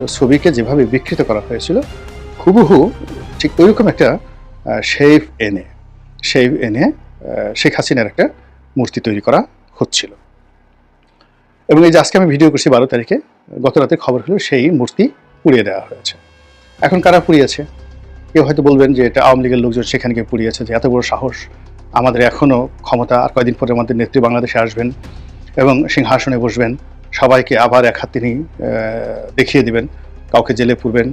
ছবিকে যেভাবে বিকৃত করা হয়েছিল হুবহু ঠিক ওইরকম একটা শেভ এনে শেখ হাসিনার একটা মূর্তি তৈরি করা হচ্ছিল। এবং এই যে আজকে আমি ভিডিও করছি 12 তারিখে, গত রাতে খবর হলো সেই মূর্তি পুড়িয়ে দেওয়া হয়েছে। এখন কারা পুড়িয়েছে? কেউ হয়তো বলবেন যে এটা আওয়ামী লীগের লোকজন সেখানে গিয়ে পুড়িয়েছে, যে এত বড় সাহস, আমাদের এখনও ক্ষমতা, আর কয়েকদিন পরে আমাদের নেত্রী বাংলাদেশে আসবেন এবং সিংহাসনে বসবেন, সবাইকে আবার এক হাত তিনি দেখিয়ে দিবেন, কাউকে জেলে পুরবেন,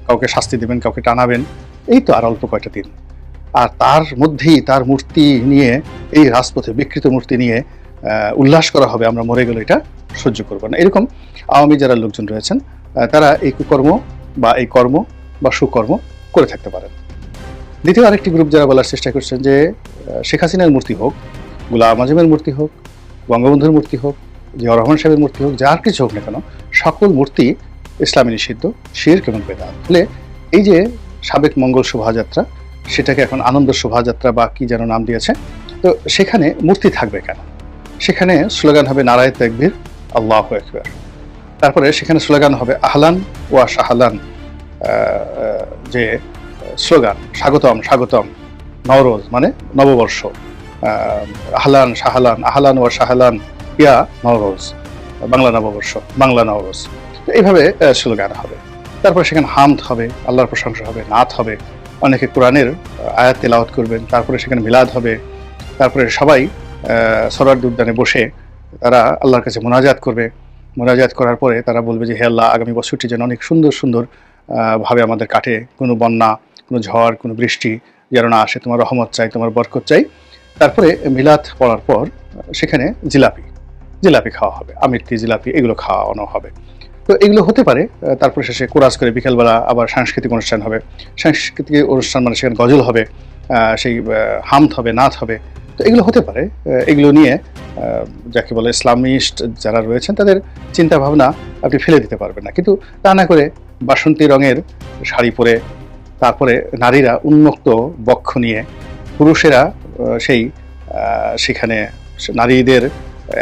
কাউকে শাস্তি দেবেন, কাউকে টানাবেন, এই তো আর অল্প কয়টা দিন। আর তার মধ্যেই তার মূর্তি নিয়ে, এই রাজপথে বিকৃত মূর্তি নিয়ে উল্লাস করা হবে, আমরা মরে গেলে এটা সহ্য করব না। এরকম আওয়ামী যারা লোকজন রয়েছেন তারা এই কুকর্ম বা এই কর্ম বা সুকর্ম করে থাকতে পারেন। দ্বিতীয় আরেকটি গ্রুপ যারা বলার চেষ্টা করছেন যে শেখ হাসিনার মূর্তি হোক, গোলাম আজমের মূর্তি হোক, বঙ্গবন্ধুর মূর্তি হোক, জিয়াউর রহমান সাহেবের মূর্তি হোক, যার কিছু হোক না কেন, সকল মূর্তি ইসলামী নিষিদ্ধ, শিরক এবং বেদাত। ফলে এই যে সাবেক মঙ্গল শোভাযাত্রা, সেটাকে এখন আনন্দ শোভাযাত্রা বা কি যেন নাম দিয়েছে, তো সেখানে মূর্তি থাকবে কেন? সেখানে স্লোগান হবে নারায়ে তাকবীর, আল্লাহু আকবার। তারপরে সেখানে স্লোগান হবে আহলান ওয়া শাহলান, যে স্লোগান স্বাগতম স্বাগতম, নওরোজ মানে নববর্ষ, আহলান শাহলান, আহলান ওয়া শাহলান ইয়া নওরোজ, বাংলা নববর্ষ, বাংলা নওরোজ, এইভাবে স্লোগান হবে। তারপরে সেখানে হামদ হবে, আল্লাহর প্রশংসা হবে, নাত হবে, অনেকে কোরআনের আয়াত তেলাওয়াত করবেন, তারপরে সেখানে মিলাদ হবে, তারপরে সবাই সোহরাওয়ার্দী উদ্যানে বসে তারা আল্লাহর কাছে মোনাজাত করবে। মোনাজাত করার পরে তারা বলবে যে হে আল্লাহ, আগামী বছরটি যেন অনেক সুন্দর সুন্দর ভাবে আমাদের কাটে, কোনো বন্যা, কোনো ঝড়, কোনো বৃষ্টি যেন না আসে, তোমার রহমত চাই, তোমার বরকত চাই। তারপরে মিলাদ পড়ার পর সেখানে জিলাপি খাওয়া হবে, আমিরতি জিলাপি এগুলো খাওয়ানো হবে। তো এগুলো হতে পারে। তারপরে শেষে কোরাস করে বিকেলবেলা আবার সাংস্কৃতিক অনুষ্ঠান হবে। সাংস্কৃতিক অনুষ্ঠান মানে সেখানে গজল হবে, সেই হামদ হবে, নাত হবে। তো এগুলো হতে পারে। এগুলো নিয়ে যাকে বলে ইসলামিস্ট যারা রয়েছেন তাদের চিন্তা ভাবনা আপনি ফেলে দিতে পারবেন না। কিন্তু তা না করে বাসন্তী রঙের শাড়ি পরে, তারপরে নারীরা উন্মুক্ত বক্ষ নিয়ে, পুরুষেরা সেই সেখানে নারীদের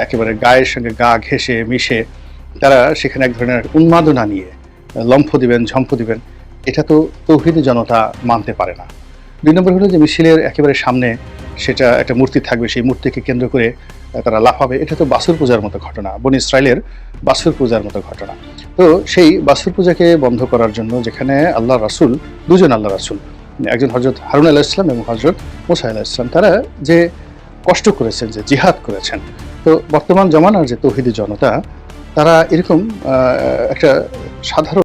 একেবারে গায়ের সঙ্গে গা ঘেঁষে মিশে তারা সেখানে এক ধরনের উন্মাদনা নিয়ে লম্ফ দিবেন, ঝম্প দিবেন, এটা তো তৌহিদি জনতা মানতে পারে না। 2 নম্বর হলো যে মিছিলের একেবারে সামনে সেটা একটা মূর্তি থাকবে, সেই মূর্তিকে কেন্দ্র করে তারা লাফাবে, এটা তো বাছুর পূজার মতো ঘটনা, বনি ইসরায়েলের বাছুর পূজার মতো ঘটনা। তো সেই বাছুর পূজাকে বন্ধ করার জন্য যেখানে আল্লাহ রাসূল, দুজন আল্লাহ রাসূল, একজন হযরত হারুন আলাইহিস সালাম এবং হযরত মূসা আলাইহিস সালাম, তারা যে কষ্ট করেছেন, যে জিহাদ করেছেন, তো বর্তমান জমানার যে তৌহিদি জনতা তারা এরকম একটা সাধারণ